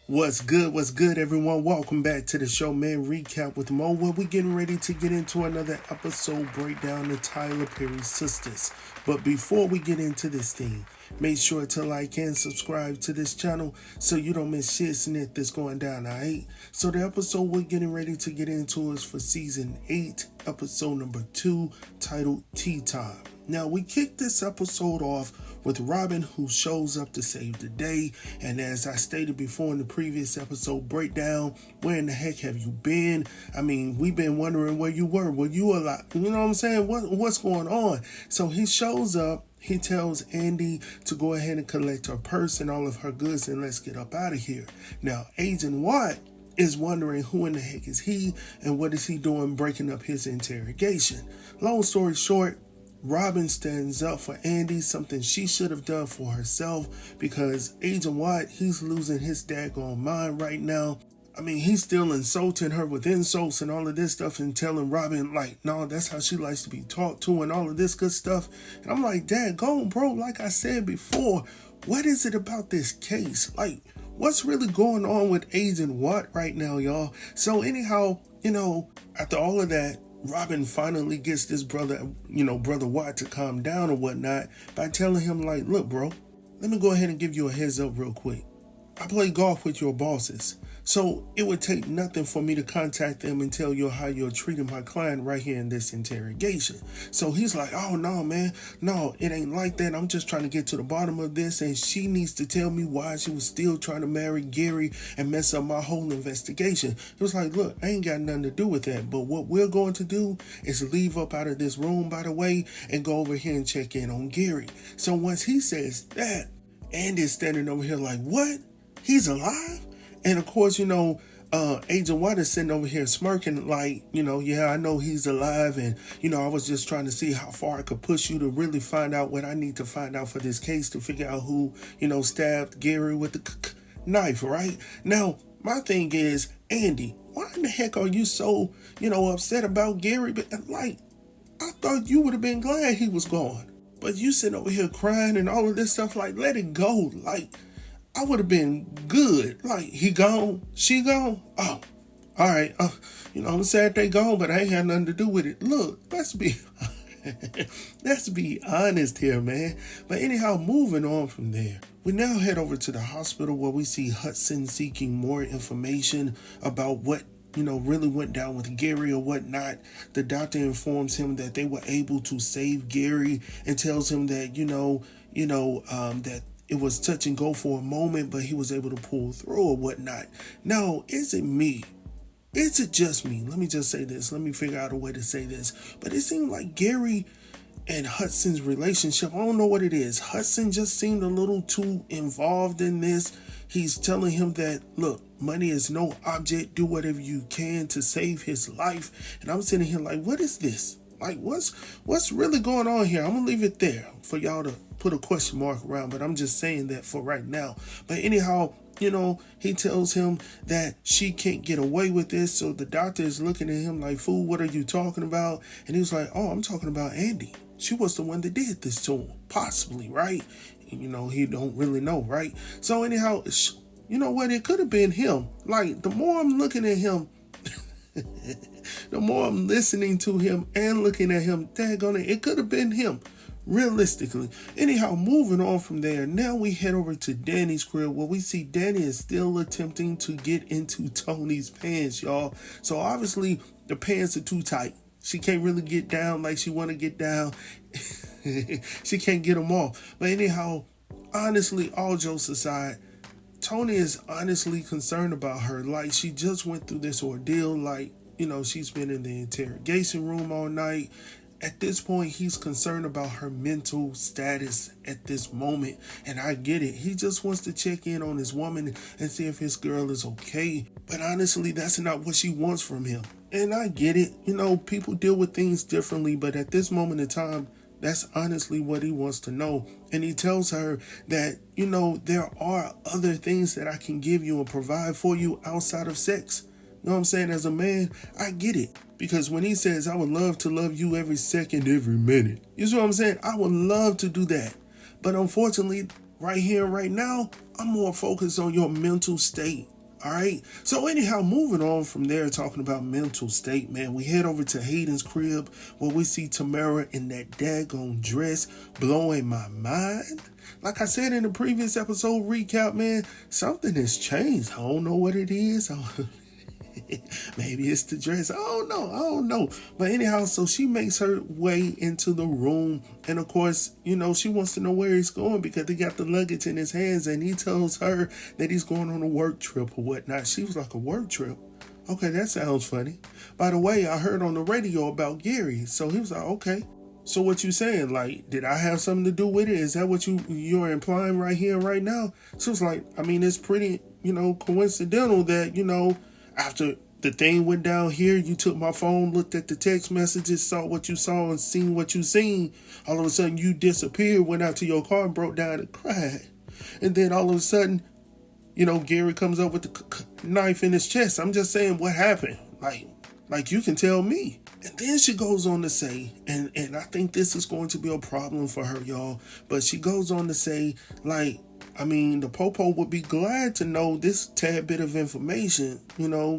What's good, everyone? Welcome back to the show, man. Recap with Mo, where we getting ready to get into another episode breakdown of Tyler Perry's SISTAS. But before we get into this thing, make sure to like and subscribe to this channel so you don't miss shit snit that's going down, alright? So the episode we're getting ready to get into is for season 8, episode number 2, titled Tea Time. Now, we kicked this episode off with Robin, who shows up to save the day, and as I stated before in the previous episode breakdown, where in the heck have you been? I mean, we've been wondering where you were. Were you alive? You know what I'm saying? What's going on? So he shows up. He tells Andy to go ahead and collect her purse and all of her goods, and let's get up out of here. Now, Agent Watt is wondering who in the heck is he and what is he doing breaking up his interrogation. Long story short, Robin stands up for Andy, something she should have done for herself, because Agent Watt, he's losing his daggone mind right now. I mean, he's still insulting her with insults and all of this stuff and telling Robin, like, no, that's how she likes to be talked to and all of this good stuff. And I'm like, daggone, bro, like I said before, what is it about this case? Like, what's really going on with Agent Watt right now, y'all? So anyhow, after all of that, Robin finally gets this brother Watt to calm down or whatnot by telling him, like, look, bro, let me go ahead and give you a heads up real quick. I play golf with your bosses, so it would take nothing for me to contact them and tell you how you're treating my client right here in this interrogation. So he's like, oh, no, man, no, it ain't like that. I'm just trying to get to the bottom of this, and she needs to tell me why she was still trying to marry Gary and mess up my whole investigation. It was like, look, I ain't got nothing to do with that, but what we're going to do is leave up out of this room, by the way, and go over here and check in on Gary. So once he says that, Andy's standing over here like, what? He's alive? And of course, Agent Watt is sitting over here smirking like, yeah, I know he's alive. And, I was just trying to see how far I could push you to really find out what I need to find out for this case to figure out who, stabbed Gary with the knife, right? Now, my thing is, Andy, why in the heck are you so, upset about Gary? But, I thought you would have been glad he was gone. But you sitting over here crying and all of this stuff, like, let it go. Like, I would have been good. Like, he gone? She gone? Oh, all right. I'm sad they gone, but I ain't had nothing to do with it. Look, let's be honest here, man. But anyhow, moving on from there, we now head over to the hospital where we see Hudson seeking more information about what really went down with Gary or whatnot. The doctor informs him that they were able to save Gary and tells him that, that it was touch and go for a moment, but he was able to pull through or whatnot. Now, is it me? Is it just me? Let me just say this. Let me figure out a way to say this. But it seemed like Gary and Hudson's relationship, I don't know what it is. Hudson just seemed a little too involved in this. He's telling him that, look, money is no object. Do whatever you can to save his life. And I'm sitting here like, what is this? Like, what's really going on here? I'm going to leave it there for y'all to put a question mark around, but I'm just saying that for right now. But anyhow, he tells him that she can't get away with this. So the doctor is looking at him like, fool, what are you talking about? And he was like, oh, I'm talking about Andy. She was the one that did this to him, possibly, right? And, he don't really know, right? So anyhow, you know what? It could have been him. Like, the more I'm looking at him, the more I'm listening to him and looking at him, daggone it could have been him, realistically. Anyhow, moving on from there, now we head over to Danny's crib where we see Danny is still attempting to get into Tony's pants, y'all. So obviously, the pants are too tight. She can't really get down like she want to get down. She can't get them off. But anyhow, honestly, all jokes aside, Tony is honestly concerned about her. Like, she just went through this ordeal. Like, she's been in the interrogation room all night. At this point, he's concerned about her mental status at this moment. And I get it. He just wants to check in on his woman and see if his girl is okay. But honestly, that's not what she wants from him. And I get it. People deal with things differently. But at this moment in time, that's honestly what he wants to know. And he tells her that, there are other things that I can give you and provide for you outside of sex. You know what I'm saying? As a man, I get it. Because when he says, I would love to love you every second, every minute. You see what I'm saying? I would love to do that. But unfortunately, right here, right now, I'm more focused on your mental state. All right. So anyhow, moving on from there, talking about mental state, man, we head over to Hayden's crib where we see Tamara in that daggone dress, blowing my mind. Like I said in the previous episode recap, man, something has changed. I don't know what it is. Maybe it's the dress. I don't know. But anyhow, so she makes her way into the room. And of course, she wants to know where he's going because he got the luggage in his hands. And he tells her that he's going on a work trip or whatnot. She was like, a work trip? Okay, that sounds funny. By the way, I heard on the radio about Gary. So he was like, okay. So what you saying? Like, did I have something to do with it? Is that what you're implying right here, right now? She was like, I mean, it's pretty, coincidental that, after the thing went down here, you took my phone, looked at the text messages, saw what you saw and seen what you seen. All of a sudden you disappeared, went out to your car and broke down and cried. And then all of a sudden, Gary comes up with the knife in his chest. I'm just saying what happened. Like you can tell me. And then she goes on to say, and I think this is going to be a problem for her, y'all. But she goes on to say, the Popo would be glad to know this tad bit of information,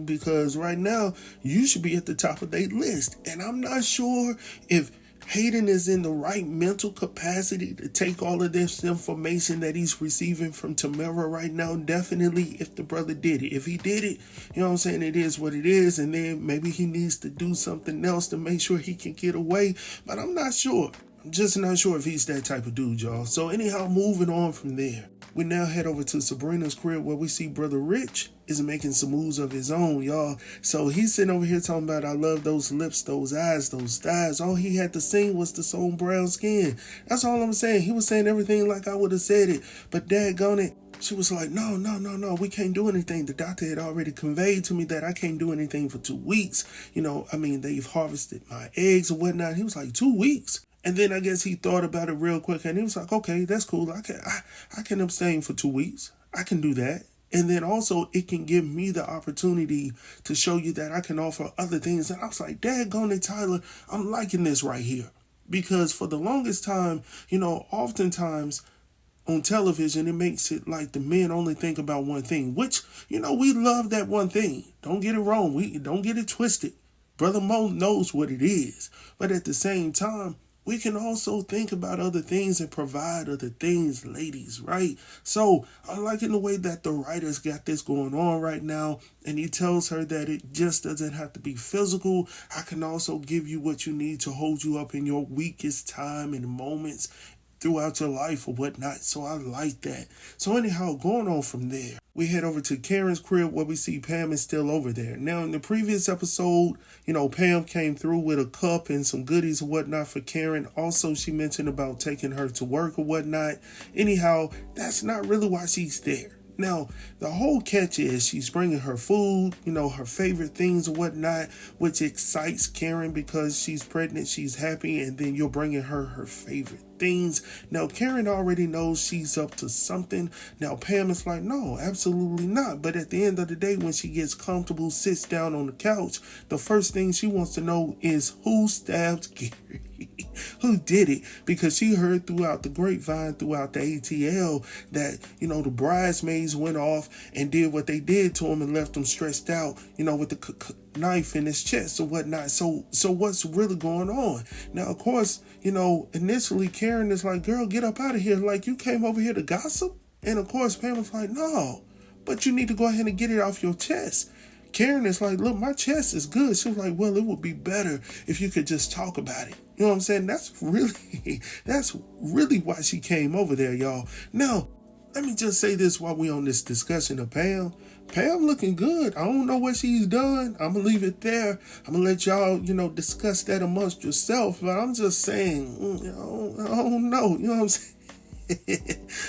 because right now you should be at the top of their list. And I'm not sure if Hayden is in the right mental capacity to take all of this information that he's receiving from Tamara right now. Definitely if the brother did it. If he did it, it is what it is. And then maybe he needs to do something else to make sure he can get away. But I'm not sure. I'm just not sure if he's that type of dude, y'all. So anyhow, moving on from there, we now head over to Sabrina's crib where we see Brother Rich is making some moves of his own, y'all. So he's sitting over here talking about, I love those lips, those eyes, those thighs. All he had to sing was the song Brown Skin. That's all I'm saying. He was saying everything like I would have said it. But daggone it, she was like, no, we can't do anything. The doctor had already conveyed to me that I can't do anything for 2 weeks. They've harvested my eggs and whatnot. He was like, 2 weeks? And then I guess he thought about it real quick and he was like, okay, that's cool. I can abstain for 2 weeks. I can do that. And then also it can give me the opportunity to show you that I can offer other things. And I was like, daggone it, Tyler, I'm liking this right here. Because for the longest time, oftentimes on television, it makes it like the men only think about one thing, which, we love that one thing. Don't get it wrong. We don't get it twisted. Brother Mo knows what it is. But at the same time, we can also think about other things and provide other things, ladies, right? So I'm liking the way that the writer's got this going on right now. And he tells her that it just doesn't have to be physical. I can also give you what you need to hold you up in your weakest time and moments throughout your life or whatnot. So I like that. So anyhow, going on from there, we head over to Karen's crib where we see Pam is still over there. Now, in the previous episode, Pam came through with a cup and some goodies or whatnot for Karen. Also, she mentioned about taking her to work or whatnot. Anyhow, that's not really why she's there. Now, the whole catch is she's bringing her food, her favorite things or whatnot, which excites Karen because she's pregnant, she's happy, and then you're bringing her favorite things. Now, Karen already knows she's up to something. Now, Pam is like, no, absolutely not. But at the end of the day, when she gets comfortable, sits down on the couch, the first thing she wants to know is who stabbed Gary? Who did it? Because she heard throughout the grapevine, throughout the ATL, that, the bridesmaids went off and did what they did to him and left him stressed out, with the knife in his chest or whatnot. So what's really going on? Now, of course, initially Karen is like, girl, get up out of here. Like, you came over here to gossip? And of course, Pam was like, no, but you need to go ahead and get it off your chest. Karen is like, look, my chest is good. She was like, well, it would be better if you could just talk about it. You know what I'm saying? That's really why she came over there, y'all. Now, let me just say this while we on this discussion of Pam. Pam looking good. I don't know what she's done. I'm going to leave it there. I'm going to let y'all, discuss that amongst yourself. But I'm just saying, I don't know. You know what I'm saying?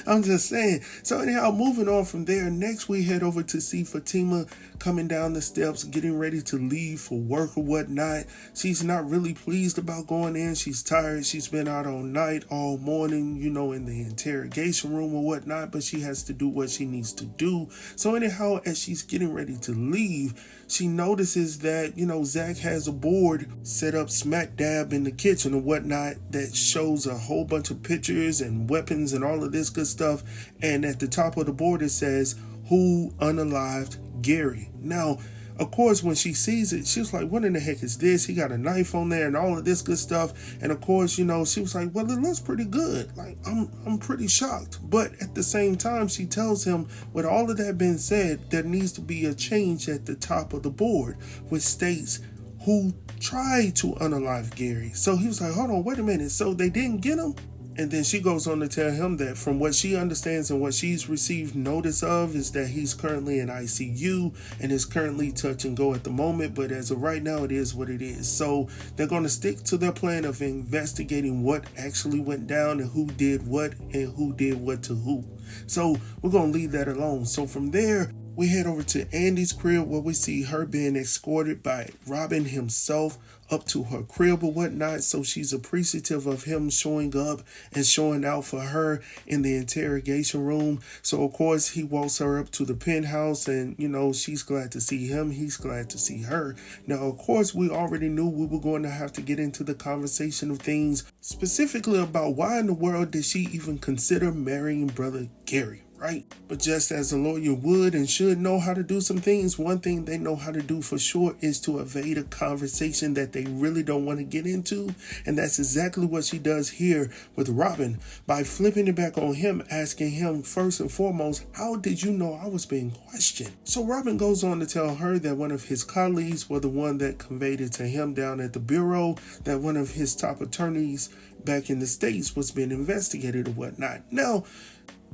I'm just saying. So anyhow, moving on from there, next we head over to see Fatima coming down the steps, getting ready to leave for work or whatnot. She's not really pleased about going in. She's tired. She's been out all night, all morning, in the interrogation room or whatnot, but she has to do what she needs to do. So anyhow, as she's getting ready to leave, she notices that, Zach has a board set up smack dab in the kitchen or whatnot that shows a whole bunch of pictures and weapons and all of this good stuff. And at the top of the board, it says, who unalived Gary. Now, of course, when she sees it, she was like, what in the heck is this? He got a knife on there and all of this good stuff. And of course, she was like, well, it looks pretty good. Like, I'm pretty shocked. But at the same time, she tells him, with all of that being said, there needs to be a change at the top of the board, which states who tried to unalive Gary. So he was like, hold on, wait a minute. So they didn't get him? And then she goes on to tell him that from what she understands and what she's received notice of is that he's currently in ICU and is currently touch and go at the moment. But as of right now, it is what it is. So they're going to stick to their plan of investigating what actually went down and who did what to who. So we're going to leave that alone. So from there, we head over to Andy's crib where we see her being escorted by Robin himself up to her crib or whatnot. So she's appreciative of him showing up and showing out for her in the interrogation room. So of course he walks her up to the penthouse and, she's glad to see him. He's glad to see her. Now, of course, we already knew we were going to have to get into the conversation of things, specifically about why in the world did she even consider marrying brother Gary. Right? But just as a lawyer would and should know how to do some things, one thing they know how to do for sure is to evade a conversation that they really don't want to get into. And that's exactly what she does here with Robin by flipping it back on him, asking him first and foremost, how did you know I was being questioned? So Robin goes on to tell her that one of his colleagues were the one that conveyed it to him down at the bureau, that one of his top attorneys back in the States was being investigated or whatnot. Now,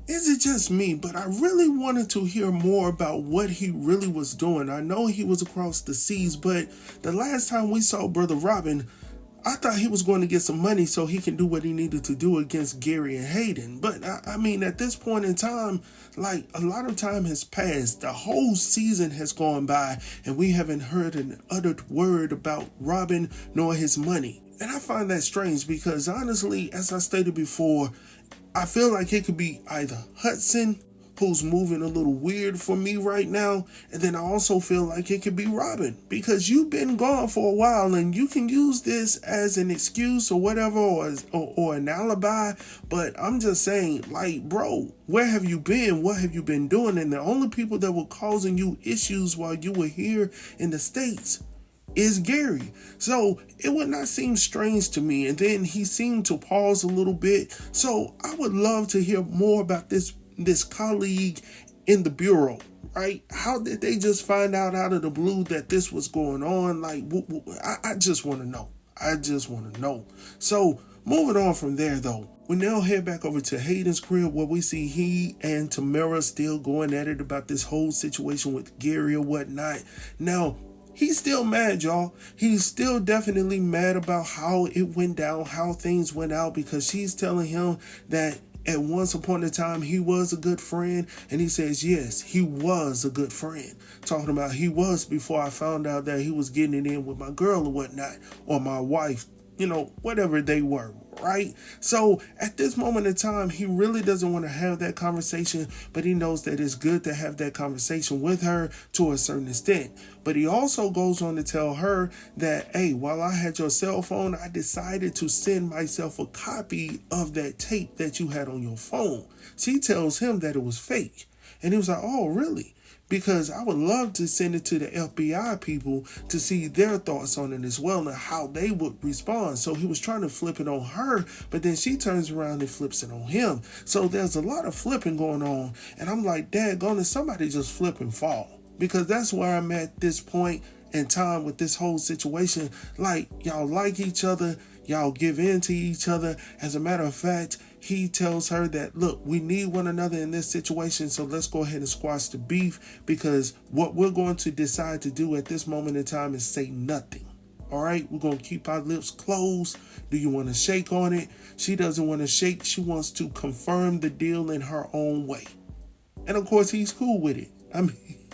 is it just me, but I really wanted to hear more about what he really was doing. I know he was across the seas, but the last time we saw Brother Robin, I thought he was going to get some money so he can do what he needed to do against Gary and Hayden. But I mean, at this point in time, like a lot of time has passed. The whole season has gone by and we haven't heard an uttered word about Robin nor his money. And I find that strange because honestly, as I stated before, I feel like it could be either Hudson, who's moving a little weird for me right now, and then I also feel like it could be Robin, because you've been gone for a while and you can use this as an excuse or whatever, or an alibi, but I'm just saying, like, bro, where have you been? What have you been doing? And the only people that were causing you issues while you were here in the States is Gary. So it would not seem strange to me. And then he seemed to pause a little bit. So I would love to hear more about this colleague in the bureau, right? How did they just find out of the blue that this was going on? Like, I just want to know. I just want to know. So moving on from there, though, we now head back over to Hayden's crib where we see he and Tamara still going at it about this whole situation with Gary or whatnot. Now, he's still mad, y'all. He's still definitely mad about how it went down, how things went out, because she's telling him that at once upon a time he was a good friend. And he says, yes, he was a good friend. Talking about he was before I found out that he was getting it in with my girl or whatnot, or my wife, whatever they were. Right? So at this moment in time, he really doesn't want to have that conversation, but he knows that it's good to have that conversation with her to a certain extent. But he also goes on to tell her that, hey, while I had your cell phone, I decided to send myself a copy of that tape that you had on your phone. She tells him that it was fake. And he was like, oh, really? Because I would love to send it to the FBI people to see their thoughts on it as well and how they would respond. So he was trying to flip it on her, but then she turns around and flips it on him. So there's a lot of flipping going on. And I'm like, daggone it, somebody just flip and fall. Because that's where I'm at this point in time with this whole situation. Like, y'all like each other. Y'all give in to each other. As a matter of fact, he tells her that, look, we need one another in this situation, so let's go ahead and squash the beef, because what we're going to decide to do at this moment in time is say nothing. All right, we're going to keep our lips closed. Do you want to shake on it? She doesn't want to shake. She wants to confirm the deal in her own way. And of course, he's cool with it. I mean,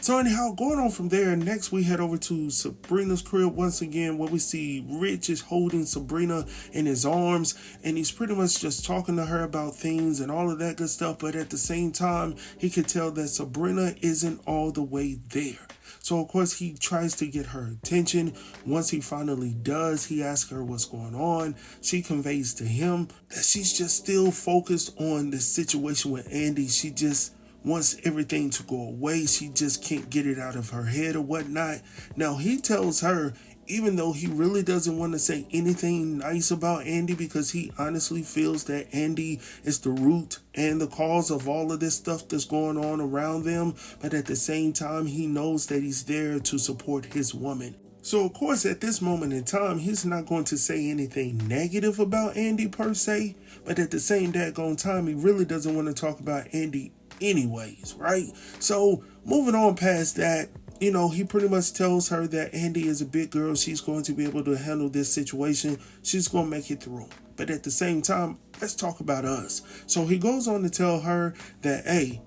so anyhow, going on from there, next we head over to Sabrina's crib once again, where we see Rich is holding Sabrina in his arms, and he's pretty much just talking to her about things and all of that good stuff. But at the same time, he could tell that Sabrina isn't all the way there. So of course he tries to get her attention. Once he finally does, he asks her what's going on. She conveys to him that she's just still focused on the situation with Andy. She just wants everything to go away. She just can't get it out of her head or whatnot. Now, he tells her, even though he really doesn't want to say anything nice about Andy because he honestly feels that Andy is the root and the cause of all of this stuff that's going on around them, but at the same time, he knows that he's there to support his woman. So, of course, at this moment in time, he's not going to say anything negative about Andy per se, but at the same daggone time, he really doesn't want to talk about Andy anyways, right? So, moving on past that, he pretty much tells her that Andy is a big girl. She's going to be able to handle this situation. She's going to make it through. But at the same time, let's talk about us. So he goes on to tell her that, hey,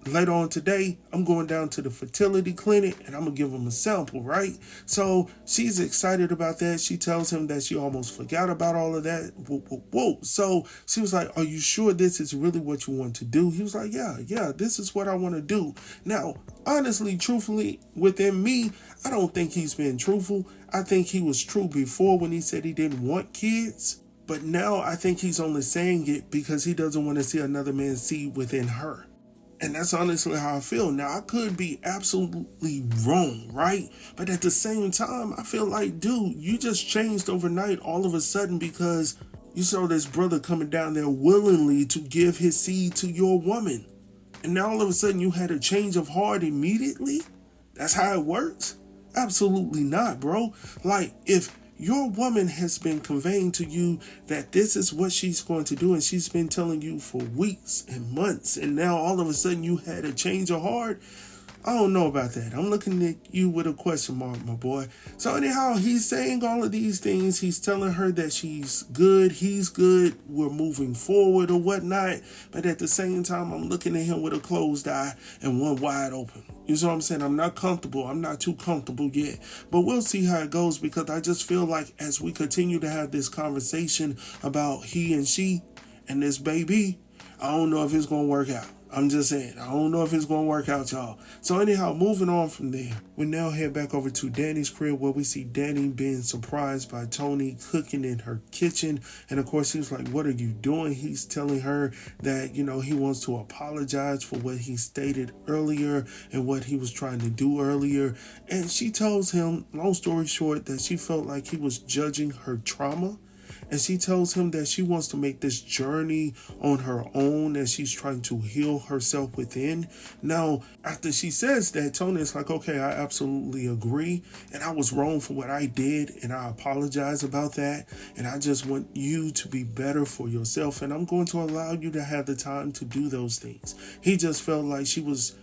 later on today, I'm going down to the fertility clinic and I'm going to give him a sample, right? So she's excited about that. She tells him that she almost forgot about all of that. Whoa. So she was like, are you sure this is really what you want to do? He was like, yeah, this is what I want to do. Now, honestly, truthfully, within me, I don't think he's been truthful. I think he was true before when he said he didn't want kids. But now I think he's only saying it because he doesn't want to see another man's seed within her. And that's honestly how I feel. Now, I could be absolutely wrong, right? But at the same time, I feel like, dude, you just changed overnight all of a sudden because you saw this brother coming down there willingly to give his seed to your woman. And now all of a sudden you had a change of heart immediately? That's how it works? Absolutely not, bro. Like, if your woman has been conveying to you that this is what she's going to do, and she's been telling you for weeks and months, and now all of a sudden you had a change of heart, I don't know about that. I'm looking at you with a question mark, my boy. So anyhow, he's saying all of these things. He's telling her that she's good, he's good, we're moving forward or whatnot. But at the same time, I'm looking at him with a closed eye and one wide open. You know what I'm saying? I'm not comfortable. I'm not too comfortable yet. But we'll see how it goes because I just feel like as we continue to have this conversation about he and she and this baby, I don't know if it's going to work out. I'm just saying, I don't know if it's going to work out, y'all. So anyhow, moving on from there, we now head back over to Danny's crib where we see Danny being surprised by Tony cooking in her kitchen. And of course, he's like, what are you doing? He's telling her that, he wants to apologize for what he stated earlier and what he was trying to do earlier. And she tells him, long story short, that she felt like he was judging her trauma. And she tells him that she wants to make this journey on her own as she's trying to heal herself within. Now, after she says that, Tony is like, okay, I absolutely agree. And I was wrong for what I did. And I apologize about that. And I just want you to be better for yourself. And I'm going to allow you to have the time to do those things. He just felt like she was,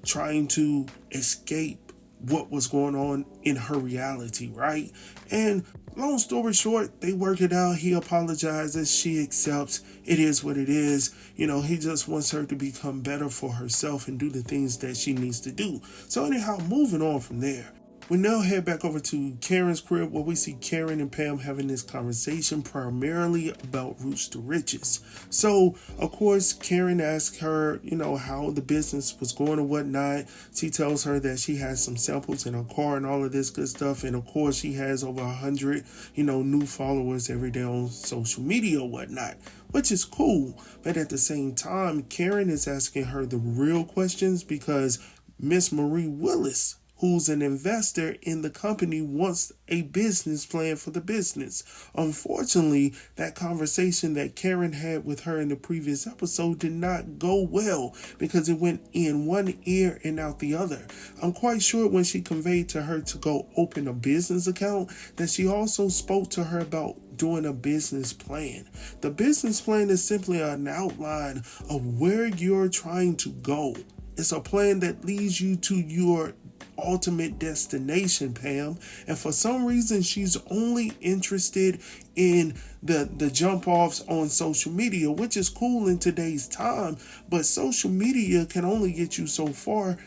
trying to escape what was going on in her reality, right? And long story short, they work it out. He apologizes. She accepts. It is what it is. He just wants her to become better for herself and do the things that she needs to do. So anyhow, moving on from there, we now head back over to Karen's crib where we see Karen and Pam having this conversation primarily about roots to riches. So, of course, Karen asks her, how the business was going and whatnot. She tells her that she has some samples in her car and all of this good stuff. And, of course, she has over 100, new followers every day on social media or whatnot, which is cool. But at the same time, Karen is asking her the real questions because Miss Marie Willis, who's an investor in the company, wants a business plan for the business. Unfortunately, that conversation that Karen had with her in the previous episode did not go well because it went in one ear and out the other. I'm quite sure when she conveyed to her to go open a business account that she also spoke to her about doing a business plan. The business plan is simply an outline of where you're trying to go. It's a plan that leads you to your ultimate destination, Pam. And for some reason, she's only interested in the jump offs on social media, which is cool in today's time. But social media can only get you so far,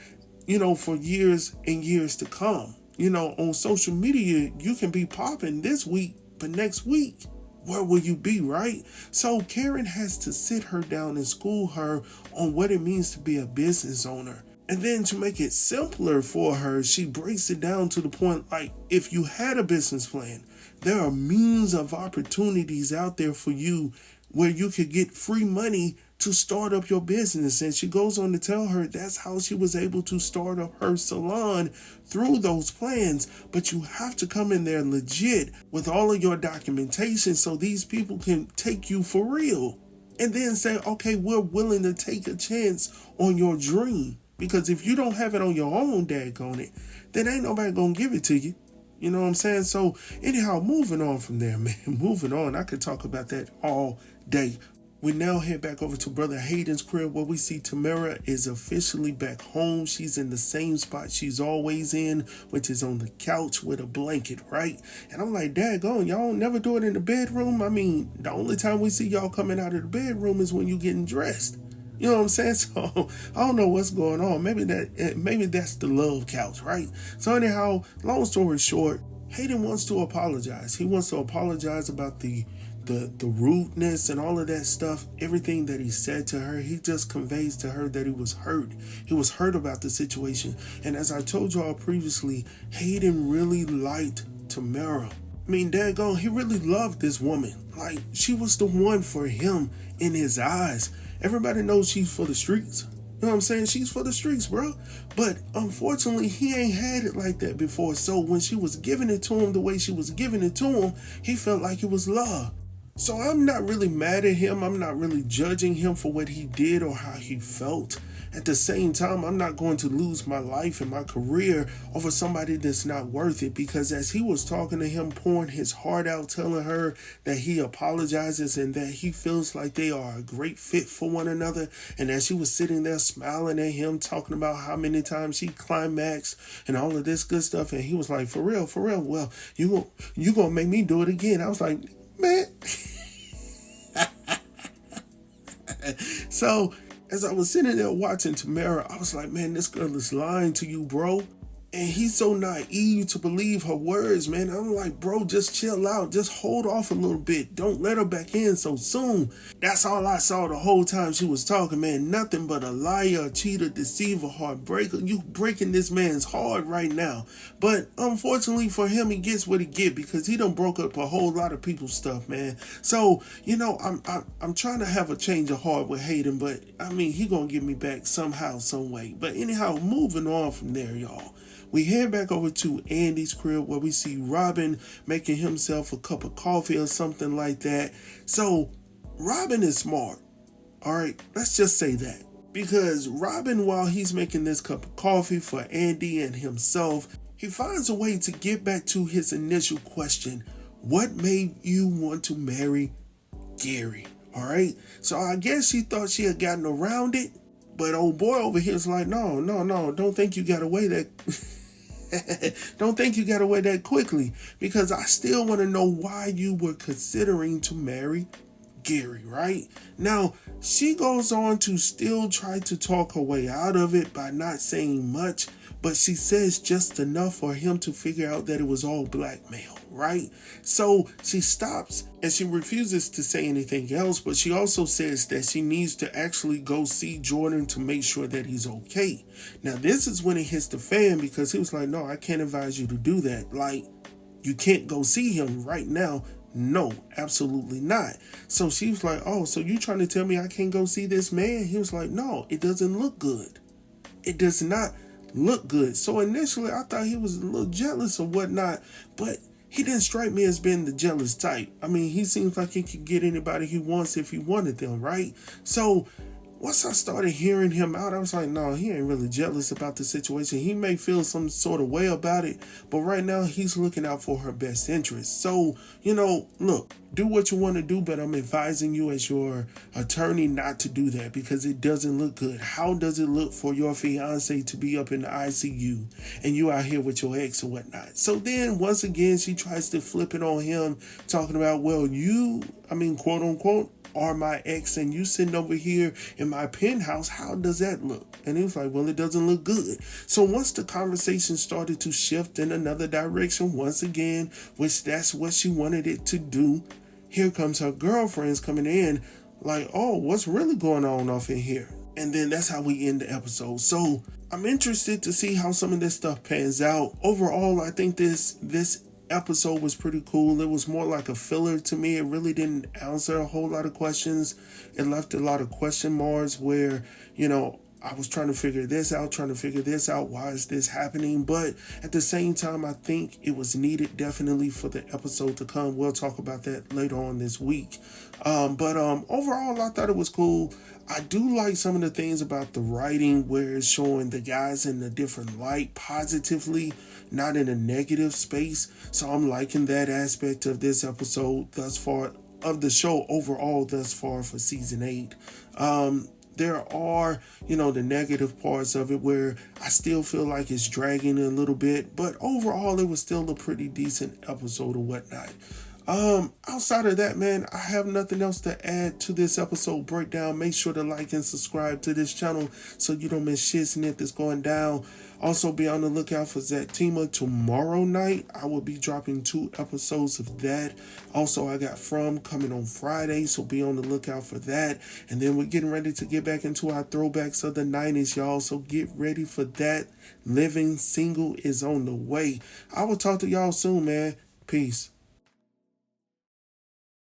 for years and years to come. On social media, you can be popping this week, but next week, where will you be, right? So Karen has to sit her down and school her on what it means to be a business owner. And then to make it simpler for her, she breaks it down to the point like, if you had a business plan, there are means of opportunities out there for you where you could get free money to start up your business. And she goes on to tell her that's how she was able to start up her salon through those plans. But you have to come in there legit with all of your documentation so these people can take you for real. And then say, okay, we're willing to take a chance on your dream. Because if you don't have it on your own, daggone it, then ain't nobody gonna give it to you. You know what I'm saying? So anyhow, moving on from there, man. Moving on. I could talk about that all day. We now head back over to Brother Hayden's crib where we see Tamara is officially back home. She's in the same spot she's always in, which is on the couch with a blanket, right? And I'm like, daggone, y'all never do it in the bedroom? I mean, the only time we see y'all coming out of the bedroom is when you getting dressed. You know what I'm saying? So I don't know what's going on. Maybe that's the love couch, right? So anyhow, long story short, Hayden wants to apologize. He wants to apologize about the rudeness and all of that stuff, everything that he said to her. He just conveys to her that he was hurt. He was hurt about the situation. And as I told y'all previously, Hayden really liked Tamara. I mean, daggone, he really loved this woman. Like, she was the one for him in his eyes. Everybody knows she's for the streets. You know what I'm saying? She's for the streets, bro. But unfortunately, he ain't had it like that before. So when she was giving it to him the way she was giving it to him, he felt like it was love. So I'm not really mad at him. I'm not really judging him for what he did or how he felt. At the same time, I'm not going to lose my life and my career over somebody that's not worth it, because as he was talking to him, pouring his heart out, telling her that he apologizes and that he feels like they are a great fit for one another, and as she was sitting there smiling at him, talking about how many times she climaxed and all of this good stuff, and he was like, for real, well, you gonna make me do it again. I was like, man. So as I was sitting there watching Tamara, I was like, man, this girl is lying to you, bro. And he's so naive to believe her words, man. I'm like, bro, just chill out. Just hold off a little bit. Don't let her back in so soon. That's all I saw the whole time she was talking, man. Nothing but a liar, a cheater, deceiver, heartbreaker. You breaking this man's heart right now. But unfortunately for him, he gets what he get because he done broke up a whole lot of people's stuff, man. So, you know, I'm trying to have a change of heart with Hayden, but I mean, he gonna get me back somehow, some way. But anyhow, moving on from there, y'all. We head back over to Andy's crib where we see Robin making himself a cup of coffee or something like that. So Robin is smart. All right, let's just say that. Because Robin, while he's making this cup of coffee for Andy and himself, he finds a way to get back to his initial question. What made you want to marry Gary? All right, so I guess she thought she had gotten around it. But old boy over here is like, no, don't think you got away that... Don't think you got away that quickly, because I still want to know why you were considering to marry Gary, right? Now, she goes on to still try to talk her way out of it by not saying much, but she says just enough for him to figure out that it was all blackmail, right? So she stops and she refuses to say anything else, but she also says that she needs to actually go see Jordan to make sure that he's okay. Now, this is when it hits the fan, because he was like, no, I can't advise you to do that. Like, you can't go see him right now. No, absolutely not. So she was like, oh, so you trying to tell me I can't go see this man? He was like, no, it doesn't look good. It does not look good. So initially I thought he was a little jealous or whatnot, but he didn't strike me as being the jealous type. I mean, he seems like he could get anybody he wants if he wanted them, right? So once I started hearing him out, I was like, no, he ain't really jealous about the situation. He may feel some sort of way about it, but right now he's looking out for her best interest. So, you know, look, do what you want to do, but I'm advising you as your attorney not to do that because it doesn't look good. How does it look for your fiance to be up in the ICU and you out here with your ex or whatnot? So then once again, she tries to flip it on him, talking about, well, quote unquote, are my ex and you sitting over here in my penthouse. How does that look? And he was like, well, it doesn't look good. So once the conversation started to shift in another direction once again, which that's what she wanted it to do, here comes her girlfriends coming in like, oh, what's really going on off in here? And then that's how we end the episode. So I'm interested to see how some of this stuff pans out. Overall, I think this episode was pretty cool. It was more like a filler to me. It really didn't answer a whole lot of questions. It left a lot of question marks where, I was trying to figure this out, why is this happening? But at the same time, I think it was needed definitely for the episode to come. We'll talk about that later on this week. But overall, I thought it was cool. I do like some of the things about the writing where it's showing the guys in a different light positively, not in a negative space. So I'm liking that aspect of this episode thus far, of the show overall thus far for season 8. There are, the negative parts of it where I still feel like it's dragging a little bit, but overall it was still a pretty decent episode or whatnot. Outside of that, man, I have nothing else to add to this episode breakdown. Make sure to like and subscribe to this channel so you don't miss shit that's going down. Also, be on the lookout for Fatima tomorrow night. I will be dropping 2 episodes of that. Also, I got From coming on Friday, so be on the lookout for that. And then we're getting ready to get back into our throwbacks of the 90s, y'all. So get ready for that. Living Single is on the way. I will talk to y'all soon, man. Peace.